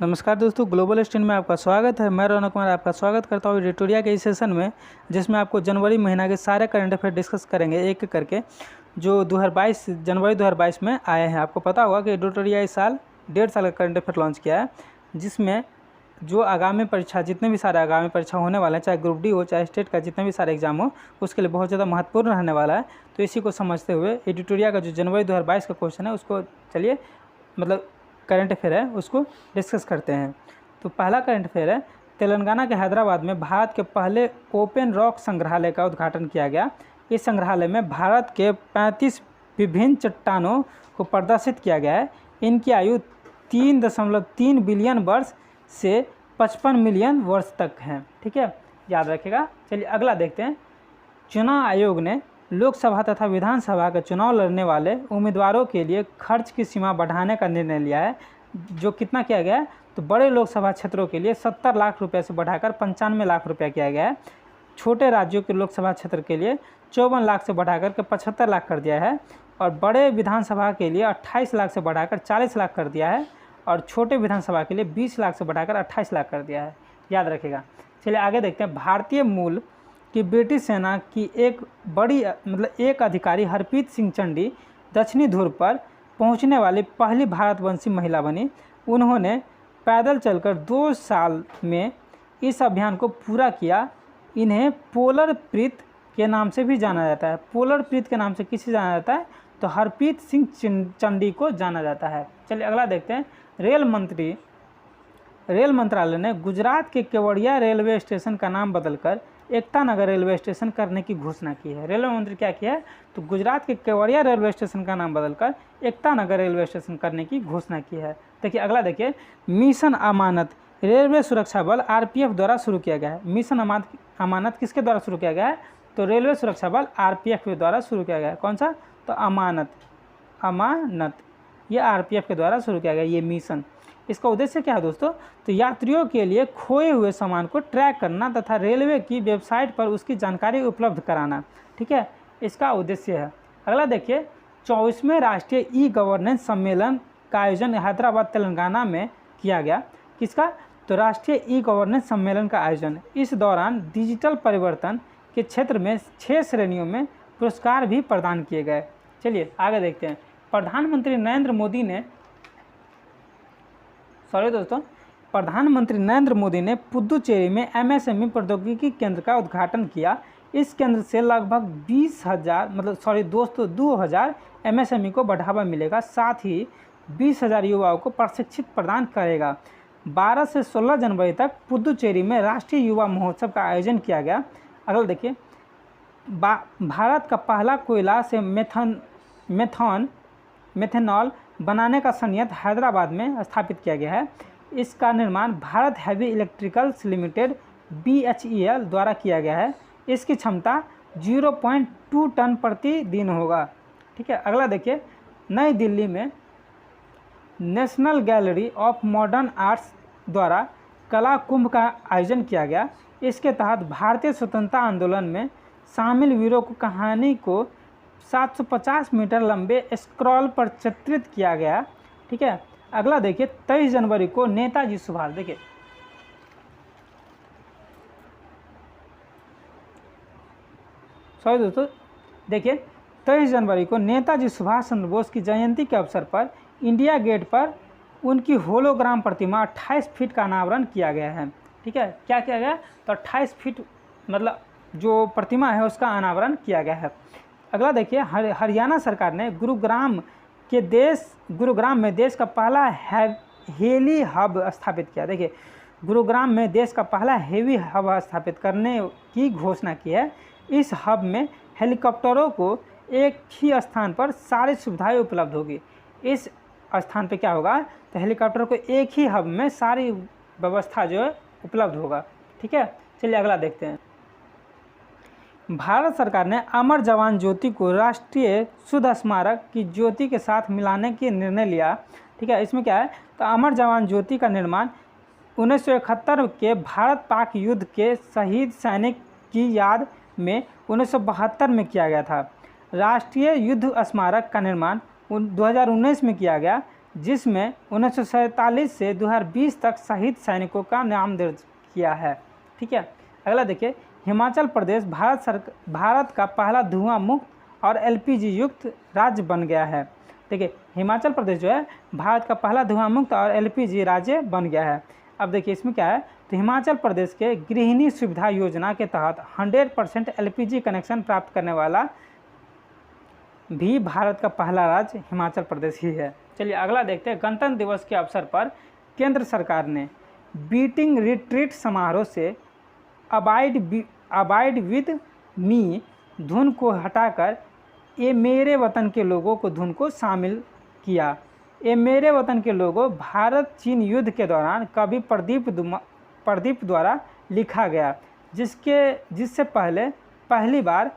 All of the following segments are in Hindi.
नमस्कार दोस्तों, ग्लोबल स्टूडेंट में आपका स्वागत है। मैं रौनक कुमार आपका स्वागत करता हूँ एडिटोरिया के इस सेशन में, जिसमें आपको जनवरी महीना के सारे करंट अफेयर डिस्कस करेंगे एक एक करके, जो 2022 जनवरी 2022 में आए हैं। आपको पता होगा कि एडिटोरिया इस साल 1.5 साल का करंट अफेयर लॉन्च किया है, जिसमें जो आगामी परीक्षा, जितने भी सारे आगामी परीक्षा होने वाले हैं, चाहे ग्रुप डी हो चाहे स्टेट का जितने भी सारे एग्जाम हो, उसके लिए बहुत ज़्यादा महत्वपूर्ण रहने वाला है। तो इसी को समझते हुए एडिटोरिया का जो जनवरी 2022 का क्वेश्चन है उसको चलिए करंट अफेयर है उसको डिस्कस करते हैं। तो पहला करंट अफेयर है, तेलंगाना के हैदराबाद में भारत के पहले ओपन रॉक संग्रहालय का उद्घाटन किया गया। इस संग्रहालय में भारत के 35 विभिन्न चट्टानों को प्रदर्शित किया गया है। इनकी आयु 3.3 बिलियन वर्ष से 55 मिलियन वर्ष तक है। ठीक है, याद रखिएगा। चलिए अगला देखते हैं। चुनाव आयोग ने लोकसभा तथा विधानसभा का चुनाव लड़ने वाले उम्मीदवारों के लिए खर्च की सीमा बढ़ाने का निर्णय लिया है। जो कितना किया गया है, तो बड़े लोकसभा क्षेत्रों के लिए 70 लाख रुपए से बढ़ाकर 95 लाख रुपया किया गया है। छोटे राज्यों के लोकसभा क्षेत्र के लिए 54 लाख से बढ़ाकर के 75 लाख कर दिया है। और बड़े विधानसभा के लिए 28 लाख से बढ़ाकर 40 लाख कर दिया है। और छोटे विधानसभा के लिए 20 लाख से बढ़ाकर 28 लाख कर दिया है। याद रखिएगा। चलिए आगे देखते हैं। भारतीय मूल कि ब्रिटिश सेना की एक अधिकारी हरप्रीत सिंह चंडी दक्षिणी ध्रुव पर पहुंचने वाली पहली भारतवंशी महिला बनी। उन्होंने पैदल चलकर 2 साल में इस अभियान को पूरा किया। इन्हें पोलर प्रीत के नाम से भी जाना जाता है। पोलर प्रीत के नाम से किसे जाना जाता है, तो हरप्रीत सिंह चंडी को जाना जाता है। चलिए अगला देखते हैं। रेल मंत्रालय ने गुजरात के केवड़िया रेलवे स्टेशन का नाम बदलकर एकता नगर रेलवे स्टेशन करने की घोषणा की है। रेलवे मंत्री क्या किया है, तो गुजरात के केवड़िया रेलवे स्टेशन का नाम बदलकर एकता नगर रेलवे स्टेशन करने की घोषणा की है। देखिए अगला देखिए। मिशन अमानत रेलवे सुरक्षा बल आरपीएफ द्वारा शुरू किया गया है। मिशन अमानत किसके द्वारा शुरू किया गया है, तो रेलवे सुरक्षा बल आरपीएफ के द्वारा शुरू किया गया है। कौन सा, तो अमानत ये आरपीएफ के द्वारा शुरू किया गया ये मिशन। इसका उद्देश्य क्या है दोस्तों, तो यात्रियों के लिए खोए हुए सामान को ट्रैक करना तथा रेलवे की वेबसाइट पर उसकी जानकारी उपलब्ध कराना। ठीक है, इसका उद्देश्य है। अगला देखिए। 24वें राष्ट्रीय ई गवर्नेंस सम्मेलन का आयोजन हैदराबाद तेलंगाना में किया गया। किसका, तो राष्ट्रीय ई गवर्नेंस सम्मेलन का आयोजन। इस दौरान डिजिटल परिवर्तन के क्षेत्र में 6 श्रेणियों में पुरस्कार भी प्रदान किए गए। चलिए आगे देखते हैं। प्रधानमंत्री नरेंद्र मोदी ने पुदुचेरी में एमएसएमई प्रौद्योगिकी केंद्र का उद्घाटन किया। इस केंद्र से लगभग 2000 एमएसएमई को बढ़ावा मिलेगा। साथ ही 20,000 युवाओं को प्रशिक्षित प्रदान करेगा। 12 से 16 जनवरी तक पुदुचेरी में राष्ट्रीय युवा महोत्सव का आयोजन किया गया। अगला देखिए। भारत का पहला कोयला से मेथनॉल बनाने का संयंत्र हैदराबाद में स्थापित किया गया है। इसका निर्माण Bharat heavy electricals limited BHEL द्वारा किया गया है। इसकी क्षमता 0.2 टन प्रति दिन होगा। ठीक है, अगला देखिए। नई दिल्ली में national gallery of modern arts द्वारा कला कुंभ का आयोजन किया गया। इसके तहत भारतीय स्वतंत्रता आंदोलन में शामिल वीरों को कहानी को 750 मीटर लंबे स्क्रॉल पर चित्रित किया गया। ठीक है, अगला देखिए। 23 जनवरी को नेताजी सुभाष, देखिए दोस्तों देखिए 23 जनवरी को नेताजी सुभाष चंद्र बोस की जयंती के अवसर पर इंडिया गेट पर उनकी होलोग्राम प्रतिमा 28 फीट का अनावरण किया गया है। ठीक है, क्या किया गया, तो 28 फीट जो प्रतिमा है उसका अनावरण किया गया है। अगला देखिए। हरियाणा सरकार ने गुरुग्राम में देश का पहला हेली हब स्थापित किया। देखिए गुरुग्राम में देश का पहला हेवी हब स्थापित करने की घोषणा की है। इस हब में हेलीकॉप्टरों को एक ही स्थान पर सारी सुविधाएं उपलब्ध होगी। इस स्थान पे क्या होगा, तो हेलीकॉप्टर को एक ही हब में सारी व्यवस्था जो है उपलब्ध होगा। ठीक है, चलिए अगला देखते हैं। भारत सरकार ने अमर जवान ज्योति को राष्ट्रीय शुद्ध स्मारक की ज्योति के साथ मिलाने की निर्णय लिया। ठीक है, इसमें क्या है, तो अमर जवान ज्योति का निर्माण 1971 के भारत पाक युद्ध के शहीद सैनिक की याद में 1972 में किया गया था। राष्ट्रीय युद्ध स्मारक का निर्माण 2019 में किया गया। जिसमें 1947 से 2020 तक शहीद सैनिकों का नाम दर्ज किया है। ठीक है, अगला देखिए, हिमाचल प्रदेश भारत का पहला धुआं मुक्त और एलपीजी युक्त राज्य बन गया है। देखिए, हिमाचल प्रदेश जो है भारत का पहला धुआं मुक्त और एलपीजी राज्य बन गया है। अब देखिए इसमें क्या है, तो हिमाचल प्रदेश के गृहिणी सुविधा योजना के तहत 100% एलपीजी कनेक्शन प्राप्त करने वाला भी भारत का पहला राज्य हिमाचल प्रदेश ही है। चलिए अगला देखते हैं, गणतंत्र दिवस के अवसर पर केंद्र सरकार ने बीटिंग रिट्रीट समारोह से अबाइड विद मी धुन को हटाकर ये मेरे वतन के लोगों को धुन को शामिल किया। ये मेरे वतन के लोगों भारत चीन युद्ध के दौरान कवि प्रदीप द्वारा लिखा गया, जिससे पहली बार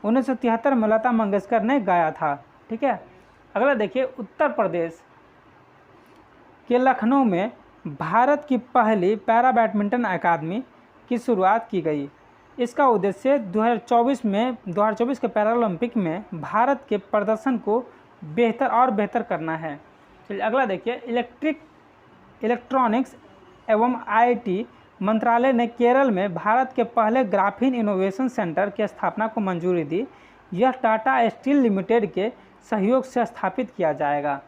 1973 में लता मंगेशकर ने गाया था। ठीक है, अगला देखिए, उत्तर प्रदेश के लखनऊ में भारत की पहली पैरा बैडमिंटन अकादमी की शुरुआत की गई। इसका उद्देश्य 2024 के पैरालंपिक में भारत के प्रदर्शन को बेहतर करना है। चलिए अगला देखिए, इलेक्ट्रॉनिक्स एवं आईटी मंत्रालय ने केरल में भारत के पहले ग्राफीन इनोवेशन सेंटर की स्थापना को मंजूरी दी। यह टाटा स्टील लिमिटेड के सहयोग से स्थापित किया जाएगा।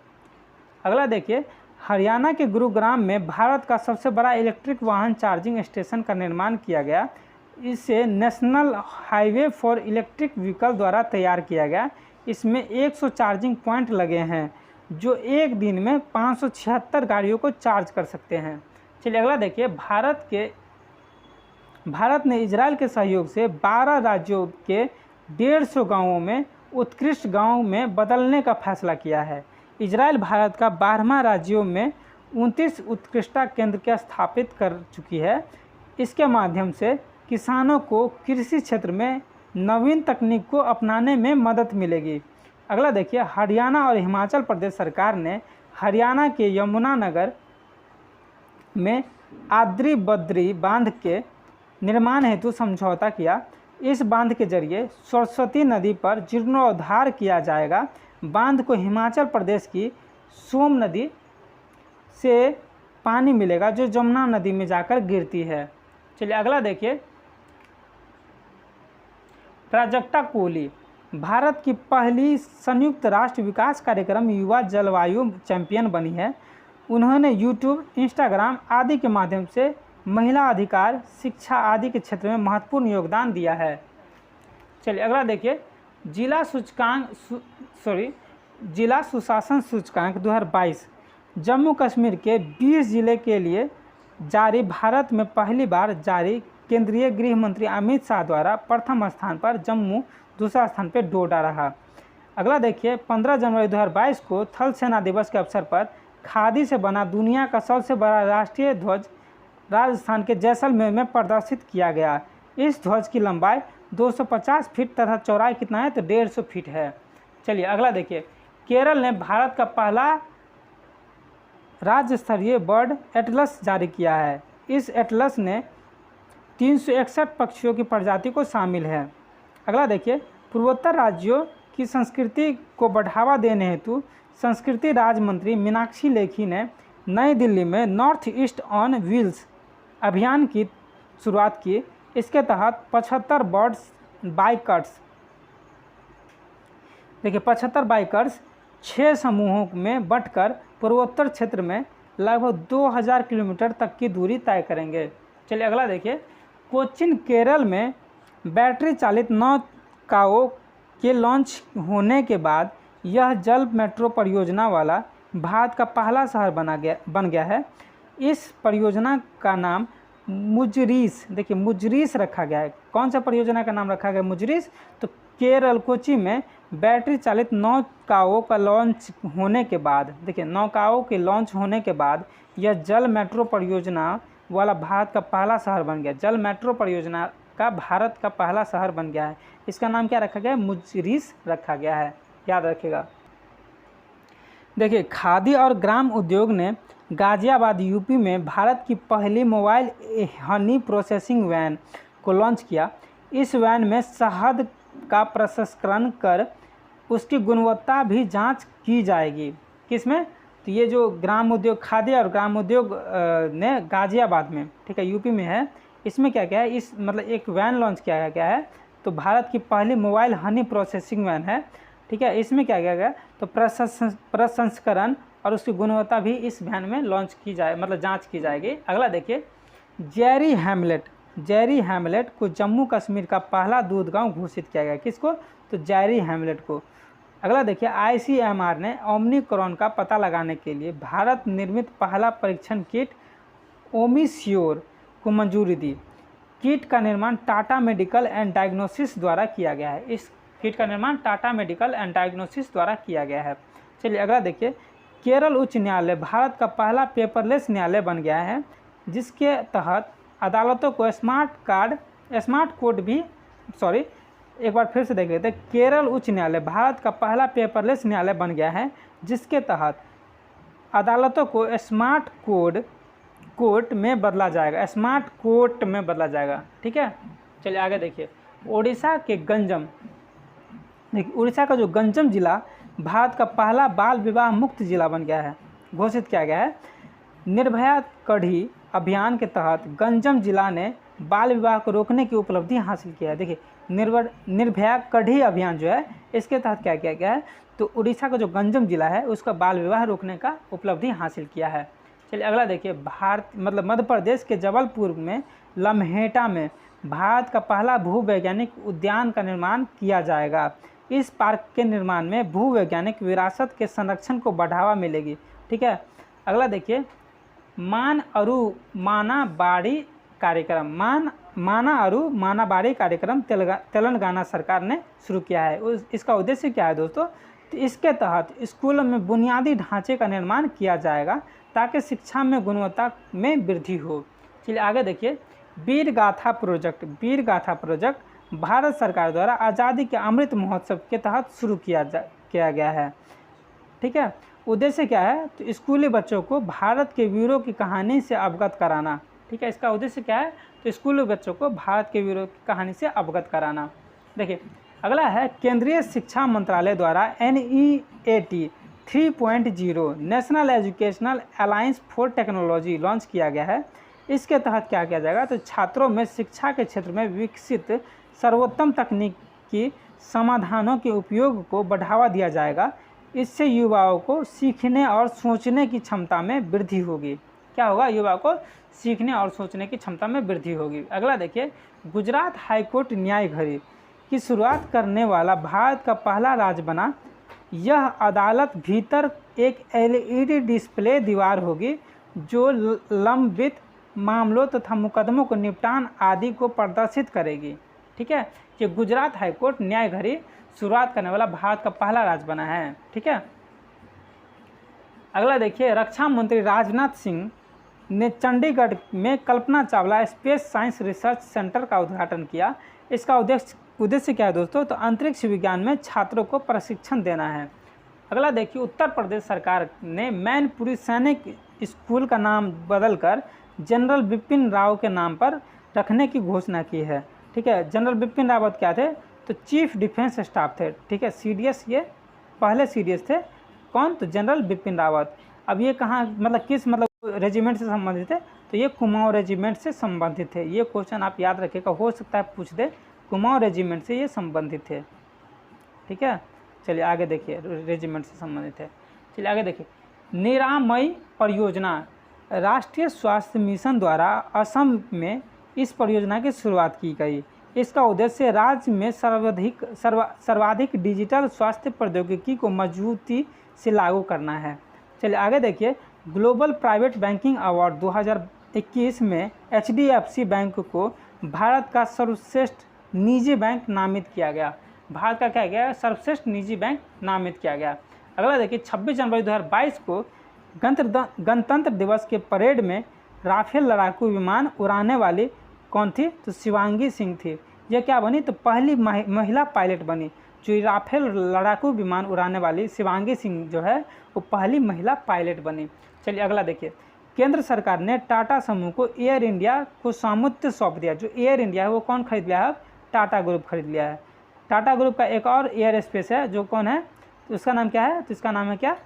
अगला देखिए, हरियाणा के गुरुग्राम में भारत का सबसे बड़ा इलेक्ट्रिक वाहन चार्जिंग स्टेशन का निर्माण किया गया। इसे national highway for electric vehicle द्वारा तैयार किया गया। इसमें 100 चार्जिंग पॉइंट लगे हैं जो एक दिन में 576 गाड़ियों को चार्ज कर सकते हैं। चलिए अगला देखिए, भारत ने इजराइल के सहयोग से 12 राज्यों के 150 गांवों में उत्कृष्ट गांव में बदलने का फैसला किया है। इजराइल भारत का 12वां राज्यों में 29 उत्कृष्टता केंद्र के स्थापित कर चुकी है। इसके माध्यम से किसानों को कृषि क्षेत्र में नवीन तकनीक को अपनाने में मदद मिलेगी। अगला देखिए, हरियाणा और हिमाचल प्रदेश सरकार ने हरियाणा के यमुनानगर में आद्री बद्री बांध के निर्माण हेतु समझौता किया। इस बांध के जरिए सरस्वती नदी पर जीर्णोद्धार किया जाएगा। बांध को हिमाचल प्रदेश की सोम नदी से पानी मिलेगा जो जमुना नदी में जाकर गिरती है। चलिए अगला देखिए, प्राजक्ता कोहली भारत की पहली संयुक्त राष्ट्र विकास कार्यक्रम युवा जलवायु चैंपियन बनी है। उन्होंने यूट्यूब, इंस्टाग्राम आदि के माध्यम से महिला अधिकार, शिक्षा आदि के क्षेत्र में महत्वपूर्ण योगदान दिया है। चलिए अगला देखिए, जिला सुशासन सूचकांक 2022 जम्मू कश्मीर के 20 जिले के लिए जारी, भारत में पहली बार जारी। केंद्रीय गृह मंत्री अमित शाह द्वारा प्रथम स्थान पर जम्मू, दूसरा स्थान पर डोडा रहा। अगला देखिए, 15 जनवरी 2022 को थल सेना दिवस के अवसर पर खादी से बना दुनिया का सबसे बड़ा राष्ट्रीय ध्वज राजस्थान के जैसलमेर में प्रदर्शित किया गया। इस ध्वज की लंबाई 250 फीट तथा चौड़ाई कितना है, तो 150 फीट है। चलिए अगला देखिए, केरल ने भारत का पहला राज्य स्तरीय बर्ड एटलस जारी किया है। इस एटलस ने 361 पक्षियों की प्रजाति को शामिल है। अगला देखिए, पूर्वोत्तर राज्यों की संस्कृति को बढ़ावा देने हेतु संस्कृति राज्य मंत्री मीनाक्षी लेखी ने नई दिल्ली में नॉर्थ ईस्ट ऑन व्हील्स अभियान की शुरुआत की। इसके तहत 75 बर्ड्स बाइकर्स, देखिए 75 बाइकर्स 6 समूहों में बंटकर पूर्वोत्तर क्षेत्र में लगभग 2000 किलोमीटर तक की दूरी तय करेंगे। चलिए अगला देखिए, कोच्चिन केरल में बैटरी चालित नौकाओं के लॉन्च होने के बाद यह जल मेट्रो परियोजना वाला भारत का पहला शहर बन गया है। इस परियोजना का नाम मुजरीस, देखिए मुजरीस रखा गया है। कौन सा परियोजना का नाम रखा गया, मुजरीस? तो केरल कोच्चि में बैटरी चालित नौकाओं का लॉन्च होने के बाद, देखिए नौकाओं के लॉन्च होने के बाद यह जल मेट्रो परियोजना वाला भारत का पहला शहर बन गया। जल मेट्रो परियोजना का भारत का पहला शहर बन गया है। इसका नाम क्या रखा गया है, मुजरीस रखा गया है, याद रखिएगा। देखिए, खादी और ग्राम उद्योग ने गाजियाबाद यूपी में भारत की पहली मोबाइल हनी प्रोसेसिंग वैन को लॉन्च किया। इस वैन में शहद का प्रसंस्करण कर उसकी गुणवत्ता भी जांच की जाएगी। किसमें? तो ये जो ग्राम उद्योग खाद्य और ग्राम उद्योग ने गाज़ियाबाद में, ठीक है, यूपी में है, इसमें क्या क्या है, इस मतलब एक वैन लॉन्च किया गया है। तो भारत की पहली मोबाइल हनी प्रोसेसिंग वैन है, ठीक है। इसमें क्या किया गया, तो प्रसंस्करण और उसकी गुणवत्ता भी इस वैन में लॉन्च की जाए, मतलब जांच की जाएगी। अगला देखिए, जेरी हैमलेट को जम्मू कश्मीर का पहला दूध गांव घोषित किया गया। किसको, तो जेरी हैमलेट को। अगला देखिए, ICMR ने ओमिक्रॉन का पता लगाने के लिए भारत निर्मित पहला परीक्षण किट ओमिश्योर को मंजूरी दी। किट का निर्माण टाटा मेडिकल एंड डायग्नोसिस द्वारा किया गया है। इस किट का निर्माण टाटा मेडिकल एंड डायग्नोसिस द्वारा किया गया है। चलिए अगला देखिए, केरल उच्च न्यायालय भारत का पहला पेपरलेस न्यायालय बन गया है, जिसके तहत अदालतों को एक बार फिर से देख लेते हैं। केरल उच्च न्यायालय भारत का पहला पेपरलेस न्यायालय बन गया है, जिसके तहत अदालतों को स्मार्ट कोर्ट में बदला जाएगा, ठीक है। चलिए आगे देखिए, उड़ीसा का जो गंजम जिला भारत का पहला बाल विवाह मुक्त जिला बन गया है, घोषित किया गया है। निर्भया कढ़ी अभियान के तहत गंजम जिला ने बाल विवाह को रोकने की उपलब्धि हासिल किया है। देखिए, निर्भया कढ़ी अभियान जो है, इसके तहत क्या किया गया है, तो उड़ीसा का जो गंजम जिला है उसका बाल विवाह रोकने का उपलब्धि हासिल किया है। चलिए अगला देखिए, मध्य प्रदेश के जबलपुर में लम्हेटा में भारत का पहला भूवैज्ञानिक उद्यान का निर्माण किया जाएगा। इस पार्क के निर्माण में भूवैज्ञानिक विरासत के संरक्षण को बढ़ावा मिलेगी, ठीक है। अगला देखिए, मान अरु मानाबाड़ी कार्यक्रम तेलंगाना सरकार ने शुरू किया है। इसका उद्देश्य क्या है दोस्तों, तो इसके तहत स्कूलों में बुनियादी ढांचे का निर्माण किया जाएगा ताकि शिक्षा में गुणवत्ता में वृद्धि हो। चलिए आगे देखिए, वीर गाथा प्रोजेक्ट भारत सरकार द्वारा आज़ादी के अमृत महोत्सव के तहत शुरू किया गया है, ठीक है। उद्देश्य क्या है, तो स्कूली बच्चों को भारत के वीरों की कहानी से अवगत कराना, ठीक है। इसका उद्देश्य क्या है, तो स्कूली बच्चों को भारत के वीरों की कहानी से अवगत कराना। देखिए अगला है, केंद्रीय शिक्षा मंत्रालय द्वारा NEAT 3.0 national educational alliance for technology launch किया गया है। इसके तहत क्या किया जाएगा, तो छात्रों में शिक्षा के क्षेत्र में विकसित सर्वोत्तम तकनीकी समाधानों के उपयोग को बढ़ावा दिया जाएगा। इससे युवाओं को सीखने और सोचने की क्षमता में वृद्धि होगी। क्या होगा, युवाओं को सीखने और सोचने की क्षमता में वृद्धि होगी। अगला देखिए, गुजरात हाईकोर्ट न्यायघड़ी की शुरुआत करने वाला भारत का पहला राज्य बना। यह अदालत भीतर एक LED डिस्प्ले दीवार होगी जो लंबित मामलों तथा मुकदमों को निपटान आदि को प्रदर्शित करेगी, ठीक है। ये गुजरात हाईकोर्ट न्यायघड़ी शुरुआत करने वाला भारत का पहला राज्य बना है, ठीक है। अगला देखिए, रक्षा मंत्री राजनाथ सिंह ने चंडीगढ़ में Kalpana Chawla space science research centre का उद्घाटन किया। इसका उद्देश्य क्या है दोस्तों, तो अंतरिक्ष विज्ञान में छात्रों को प्रशिक्षण देना है। अगला देखिए, उत्तर प्रदेश सरकार ने मैनपुरी सैनिक स्कूल का नाम बदलकर जनरल बिपिन राव के नाम पर रखने की घोषणा की है, ठीक है। जनरल बिपिन रावत क्या थे, तो चीफ डिफेंस स्टाफ थे, ठीक है। CDS, ये पहले CDS थे। कौन, तो जनरल बिपिन रावत। अब ये कहाँ, मतलब किस रेजिमेंट से संबंधित थे, तो ये कुमाऊं रेजिमेंट से संबंधित थे। ये क्वेश्चन आप याद रखिएगा, हो सकता है पूछ दे, कुमाऊं रेजिमेंट से ये संबंधित थे, ठीक है। चलिए आगे देखिए, रेजिमेंट से संबंधित है। चलिए आगे देखिए, निरामयी परियोजना राष्ट्रीय स्वास्थ्य मिशन द्वारा असम में इस परियोजना की शुरुआत की गई। इसका उद्देश्य राज्य में सर्वाधिक डिजिटल स्वास्थ्य प्रौद्योगिकी को मजबूती से लागू करना है। चलिए आगे देखिए, ग्लोबल प्राइवेट बैंकिंग अवार्ड 2021 में HDFC बैंक को भारत का सर्वश्रेष्ठ निजी बैंक नामित किया गया। भारत का क्या गया, सर्वश्रेष्ठ निजी बैंक नामित किया गया। अगला देखिए, 26 जनवरी 2022 को गणतंत्र दिवस के परेड में राफेल लड़ाकू विमान उड़ाने वाली कौन थी, तो शिवांगी सिंह थी। यह क्या बनी, तो पहली महिला पायलट बनी। जो राफेल लड़ाकू विमान उड़ाने वाली शिवांगी सिंह जो है, वो पहली महिला पायलट बनी। चलिए अगला देखिए, केंद्र सरकार ने टाटा समूह को एयर इंडिया को स्वामित्व सौंप दिया। जो एयर इंडिया है वो कौन खरीद लिया है, टाटा ग्रुप खरीद लिया है। टाटा ग्रुप का एक और एयर स्पेस है, जो कौन है, तो उसका नाम क्या है, तो इसका नाम है क्या,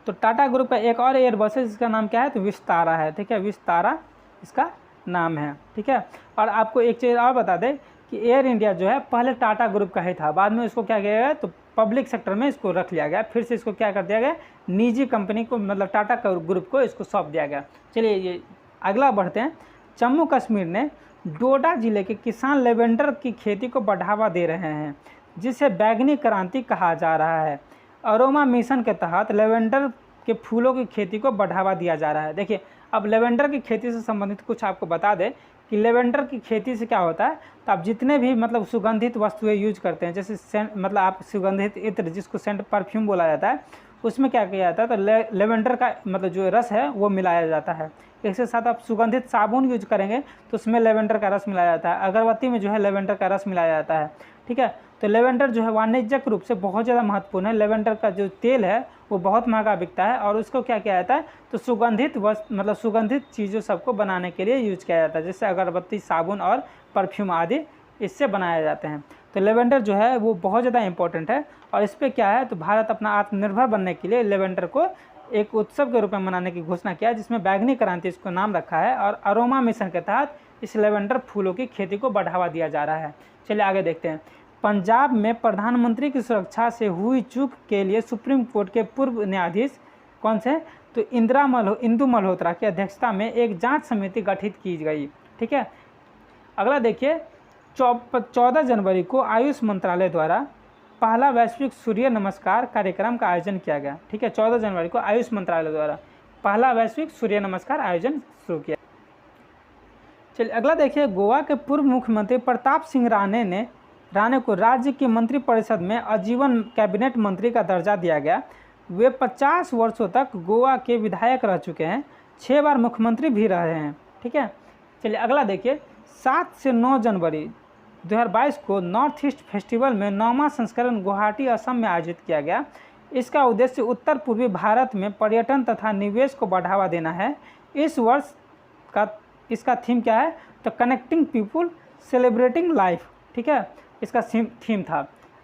तो टाटा ग्रुप का एक और एयरबस है जिसका नाम क्या है, तो विस्तारा है। ठीक है, विस्तारा इसका नाम है। ठीक है, और आपको एक चीज़ और बता दें कि एयर इंडिया जो है पहले टाटा ग्रुप का ही था, बाद में इसको क्या किया गया, तो पब्लिक सेक्टर में इसको रख लिया गया, फिर से इसको क्या कर दिया गया, निजी कंपनी को मतलब टाटा ग्रुप को इसको सौंप दिया गया। चलिए ये अगला बढ़ते हैं। जम्मू कश्मीर ने डोडा जिले के किसान लेवेंडर की खेती को बढ़ावा दे रहे हैं, जिसे बैगनी क्रांति कहा जा रहा है। अरोमा मिशन के तहत लेवेंडर के फूलों की खेती को बढ़ावा दिया जा रहा है। देखिए, अब लेवेंडर की खेती से संबंधित कुछ आपको बता दें कि लेवेंडर की खेती से क्या होता है, तो आप जितने भी मतलब सुगंधित वस्तुएं यूज करते हैं, जैसे सेंट मतलब आप सुगंधित इत्र जिसको सेंट परफ्यूम बोला जाता है, उसमें क्या किया जाता है, तो लेवेंडर का मतलब जो रस है वो मिलाया जाता है। इसके साथ आप सुगंधित साबुन यूज करेंगे तो उसमें लेवेंडर का रस मिलाया जाता है, अगरबत्ती में जो है लेवेंडर का रस मिलाया जाता है। ठीक है, तो लेवेंडर जो है वाणिज्यिक रूप से बहुत ज़्यादा महत्वपूर्ण है। लेवेंडर का जो तेल है वो बहुत महंगा बिकता है और उसको क्या किया जाता है, तो सुगंधित मतलब सुगंधित चीज़ों सबको बनाने के लिए यूज किया जाता है, जैसे अगरबत्ती, साबुन और परफ्यूम आदि इससे बनाए जाते हैं। तो लेवेंडर जो है वो बहुत ज़्यादा इंपॉर्टेंट है और इस पर क्या है, तो भारत अपना आत्मनिर्भर बनने के लिए लेवेंडर को एक उत्सव के रूप में मनाने की घोषणा किया, जिसमें बैगनी क्रांति इसको नाम रखा है और अरोमा मिशन के तहत इस लेवेंडर फूलों की खेती को बढ़ावा दिया जा रहा है। चलिए आगे देखते हैं। पंजाब में प्रधानमंत्री की सुरक्षा से हुई चूक के लिए सुप्रीम कोर्ट के पूर्व न्यायाधीश कौन से, तो इंदु मल्होत्रा की अध्यक्षता में एक जांच समिति गठित की गई। ठीक है, अगला देखिए। 14 जनवरी को आयुष मंत्रालय द्वारा पहला वैश्विक सूर्य नमस्कार कार्यक्रम का आयोजन किया गया। ठीक है, 14 जनवरी को आयुष मंत्रालय द्वारा पहला वैश्विक सूर्य नमस्कार आयोजन शुरू किया। चलिए अगला देखिए। गोवा के पूर्व मुख्यमंत्री प्रताप सिंह राणे को राज्य की मंत्रिपरिषद में आजीवन कैबिनेट मंत्री का दर्जा दिया गया। वे 50 वर्षों तक गोवा के विधायक रह चुके हैं, 6 बार मुख्यमंत्री भी रहे हैं। ठीक है, चलिए अगला देखिए। 7 से 9 जनवरी 2022 को नॉर्थ ईस्ट फेस्टिवल में 9वां संस्करण गुवाहाटी असम में आयोजित किया गया। इसका उद्देश्य उत्तर पूर्वी भारत में पर्यटन तथा निवेश को बढ़ावा देना है। इस वर्ष का इसका थीम क्या है, तो कनेक्टिंग पीपुल सेलिब्रेटिंग लाइफ। ठीक है, इसका थीम था।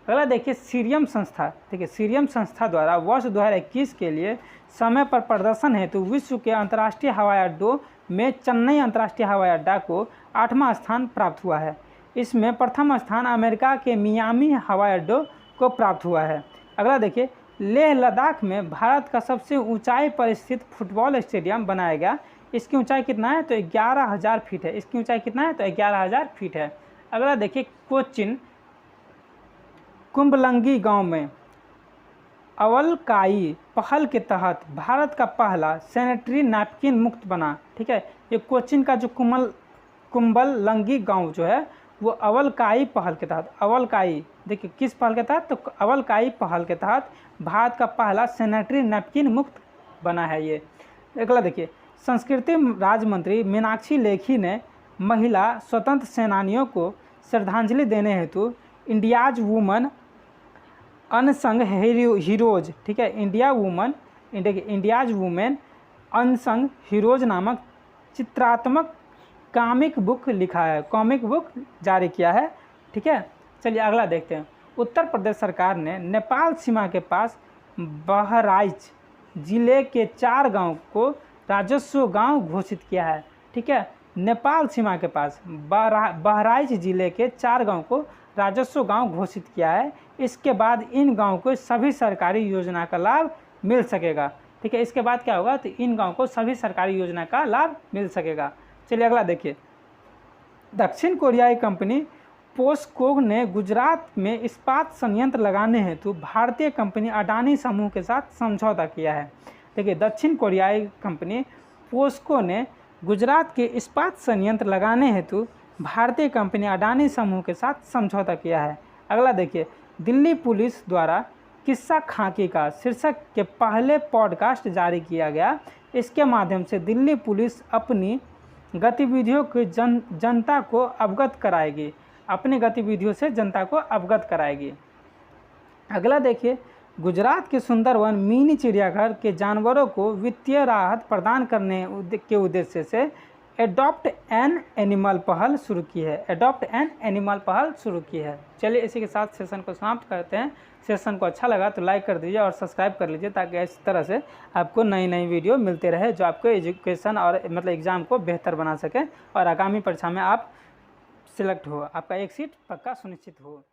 अगला देखिए। सीरियम संस्था। ठीक है, सीरियम संस्था द्वारा वर्ष 2021 के लिए समय पर प्रदर्शन हेतु विश्व के अंतर्राष्ट्रीय हवाई अड्डों में चेन्नई अंतर्राष्ट्रीय हवाई अड्डा को 8वां स्थान प्राप्त हुआ है। इसमें प्रथम स्थान अमेरिका के मियामी हवाई अड्डों को प्राप्त हुआ है। अगला देखिए। लेह लद्दाख में भारत का सबसे ऊंचाई पर स्थित फुटबॉल स्टेडियम बनाया गया। इसकी ऊंचाई कितना है, तो 11,000 फीट है। इसकी ऊंचाई कितना है, तो 11,000 फीट है। अगला देखिए। कोचिन कुंबलंगी गांव में अवलकाई पहल के तहत भारत का पहला सैनिटरी नैपकिन मुक्त बना। ठीक है, ये कोचिन का जो कुंबलंगी गांव जो है वो अवलकाई पहल के तहत, अवलकाई देखिए किस पहल के तहत, तो अवलकाई पहल के तहत भारत का पहला सैनिटरी नैपकिन मुक्त बना है ये। अगला देखिए। संस्कृति राज्य मंत्री मीनाक्षी लेखी ने महिला स्वतंत्र सेनानियों को श्रद्धांजलि देने हेतु इंडियाज वुमन अनसंग हीरोज, ठीक है, इंडियाज वुमेन अनसंग हीरोज नामक चित्रात्मक कॉमिक बुक लिखा है, कॉमिक बुक जारी किया है। ठीक है, चलिए अगला देखते हैं। उत्तर प्रदेश सरकार ने नेपाल सीमा के पास बहराइच जिले के 4 गांव को राजस्व गांव घोषित किया है। ठीक है, नेपाल सीमा के पास बहराइच जिले के 4 गांव को राजस्व गांव घोषित किया है। इसके बाद इन गांव को सभी सरकारी योजना का लाभ मिल सकेगा। ठीक है, इसके बाद क्या होगा, तो इन गांव को सभी सरकारी योजना का लाभ मिल सकेगा। चलिए अगला देखिए। दक्षिण कोरियाई कंपनी पोस्को ने गुजरात में इस्पात संयंत्र लगाने हेतु भारतीय कंपनी अडानी समूह के साथ समझौता किया है। देखिए, दक्षिण कोरियाई कंपनी पोस्को ने गुजरात के इस्पात संयंत्र लगाने हेतु भारतीय कंपनी अडानी समूह के साथ समझौता किया है। अगला देखिए। दिल्ली पुलिस द्वारा किस्सा खाकी का शीर्षक के पहले पॉडकास्ट जारी किया गया। इसके माध्यम से दिल्ली पुलिस अपनी गतिविधियों की जनता को अवगत कराएगी, अपनी गतिविधियों से जनता को अवगत कराएगी। अगला देखिए। गुजरात के सुंदरवन मिनी चिड़ियाघर के जानवरों को वित्तीय राहत प्रदान करने के उद्देश्य से एडॉप्ट एन एनिमल पहल शुरू की है, एडॉप्ट एन एनिमल पहल शुरू की है। चलिए इसी के साथ सेशन को समाप्त करते हैं। सेशन को अच्छा लगा तो लाइक कर दीजिए और सब्सक्राइब कर लीजिए, ताकि इस तरह से आपको नई नई वीडियो मिलते रहे जो आपको एजुकेशन और मतलब एग्ज़ाम को बेहतर बना सके और आगामी परीक्षा में आप सिलेक्ट हो, आपका एक सीट पक्का सुनिश्चित हो।